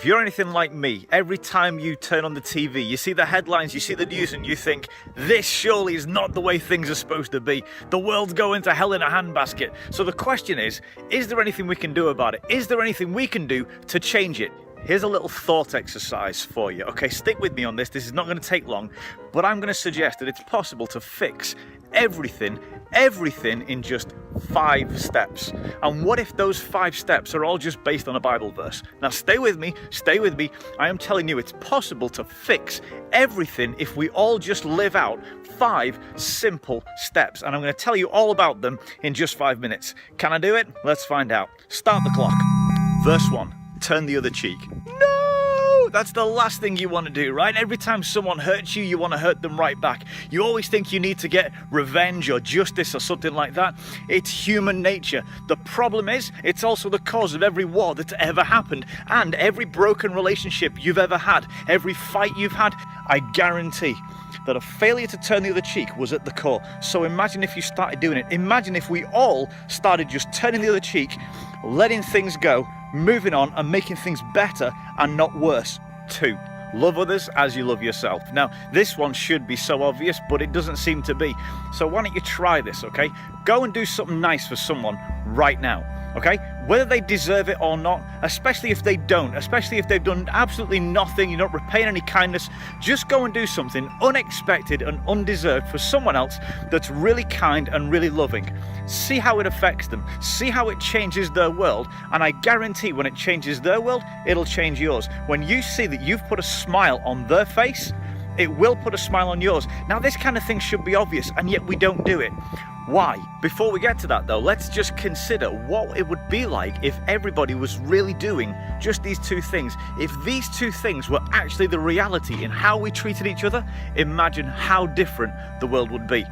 If you're anything like me, every time you turn on the TV, you see the headlines, you see the news, and you think, this surely is not the way things are supposed to be. The world's going to hell in a handbasket. So the question is there anything we can do about it? Is there anything we can do to change it? Here's a little thought exercise for you. Okay, stick with me on this. This is not going to take long, but I'm going to suggest that it's possible to fix everything in just 5 steps. And what if those 5 steps are all just based on a Bible verse? Now stay with me. I am telling you it's possible to fix everything if we all just live out 5 simple steps. And I'm going to tell you all about them in just 5 minutes. Can I do it? Let's find out. Start the clock. Verse 1. Turn the other cheek. No! That's the last thing you want to do, right? Every time someone hurts you, you want to hurt them right back. You always think you need to get revenge or justice or something like that. It's human nature. The problem is, it's also the cause of every war that's ever happened and every broken relationship you've ever had, every fight you've had. I guarantee that a failure to turn the other cheek was at the core. So imagine if you started doing it. Imagine if we all started just turning the other cheek, letting things go, moving on and making things better and not worse. 2. Love others as you love yourself. Now, this one should be so obvious, but it doesn't seem to be. So why don't you try this, okay? Go and do something nice for someone right now, okay? Whether they deserve it or not, especially if they don't, especially if they've done absolutely nothing, you're not repaying any kindness, just go and do something unexpected and undeserved for someone else that's really kind and really loving. See how it affects them. See how it changes their world. And I guarantee when it changes their world, it'll change yours. When you see that you've put a smile on their face, it will put a smile on yours. Now, this kind of thing should be obvious, and yet we don't do it. Why? Before we get to that though, let's just consider what it would be like if everybody was really doing just these 2 things. If these 2 things were actually the reality in how we treated each other, imagine how different the world would be.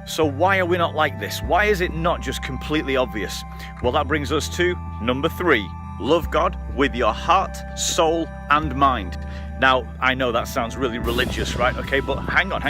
So why are we not like this? Why is it not just completely obvious? Well, that brings us to number 3. Love God with your heart, soul, and mind. Now, I know that sounds really religious, right? Okay, but hang on.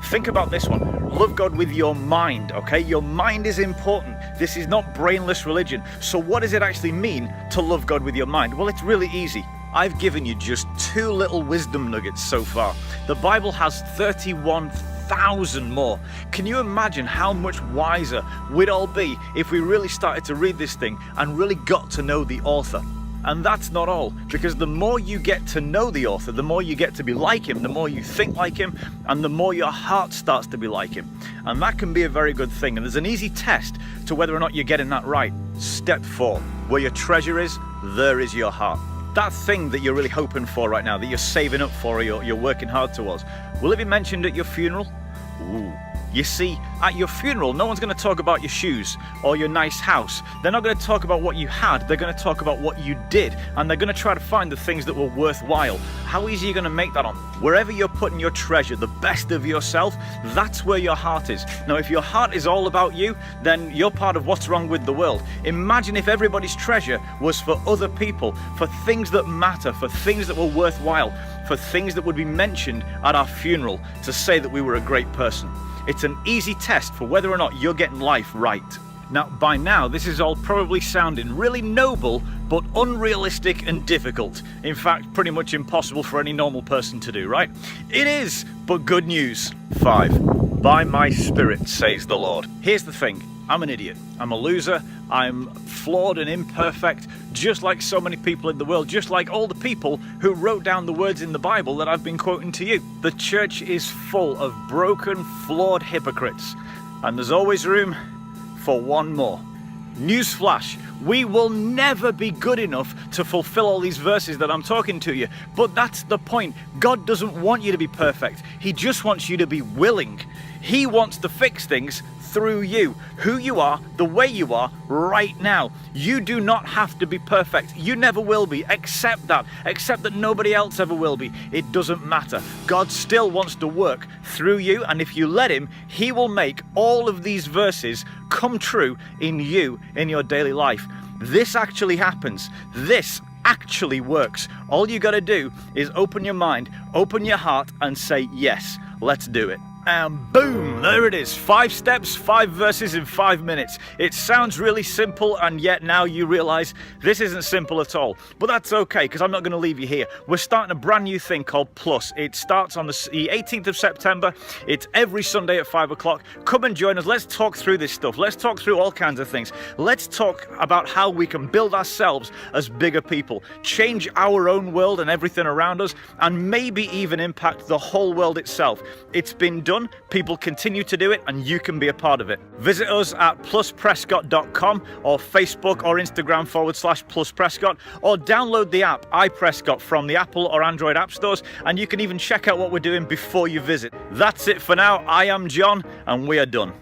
Think about this one. Love God with your mind, okay? Your mind is important. This is not brainless religion. So what does it actually mean to love God with your mind? Well, it's really easy. I've given you just 2 little wisdom nuggets so far. The Bible has 31,000 more. Can you imagine how much wiser we'd all be if we really started to read this thing and really got to know the author? And that's not all, because the more you get to know the author, the more you get to be like him, the more you think like him, and the more your heart starts to be like him. And that can be a very good thing. And there's an easy test to whether or not you're getting that right. Step 4, where your treasure is, there is your heart. That thing that you're really hoping for right now, that you're saving up for or you're working hard towards, will it be mentioned at your funeral? Ooh. You see, at your funeral, no one's going to talk about your shoes or your nice house. They're not going to talk about what you had. They're going to talk about what you did. And they're going to try to find the things that were worthwhile. How easy are you going to make that on? Wherever you're putting your treasure, the best of yourself, that's where your heart is. Now, if your heart is all about you, then you're part of what's wrong with the world. Imagine if everybody's treasure was for other people, for things that matter, for things that were worthwhile, for things that would be mentioned at our funeral to say that we were a great person. It's an easy test for whether or not you're getting life right. Now, by now, this is all probably sounding really noble, but unrealistic and difficult. In fact, pretty much impossible for any normal person to do, right? It is, but good news. 5. By my Spirit, says the Lord. Here's the thing. I'm an idiot. I'm a loser. I'm flawed and imperfect, just like so many people in the world, just like all the people who wrote down the words in the Bible that I've been quoting to you. The church is full of broken, flawed hypocrites, and there's always room for one more. Newsflash, we will never be good enough to fulfill all these verses that I'm talking to you, but that's the point. God doesn't want you to be perfect. He just wants you to be willing. He wants to fix things through you, who you are, the way you are right now. You do not have to be perfect. You never will be. Accept that nobody else ever will be. It doesn't matter. God still wants to work through you, and if you let him, he will make all of these verses come true in you, in your daily life. This actually happens. This actually works. All you got to do is open your mind, open your heart, and say, yes, let's do it. And boom, there it is. 5 steps, 5 verses in 5 minutes. It sounds really simple, and yet now you realize this isn't simple at all. But that's okay, because I'm not going to leave you here. We're starting a brand new thing called Plus. It starts on the 18th of September. It's every Sunday at 5 o'clock. Come and join us. Let's talk through this stuff. Let's talk through all kinds of things. Let's talk about how we can build ourselves as bigger people, change our own world and everything around us, and maybe even impact the whole world itself. It's been done. People continue to do it, and you can be a part of it. Visit us at plusprescott.com or Facebook or Instagram /plusprescott, or download the app iPrescott from the Apple or Android app stores, and you can even check out what we're doing before you visit. That's it for now. I am John, and we are done.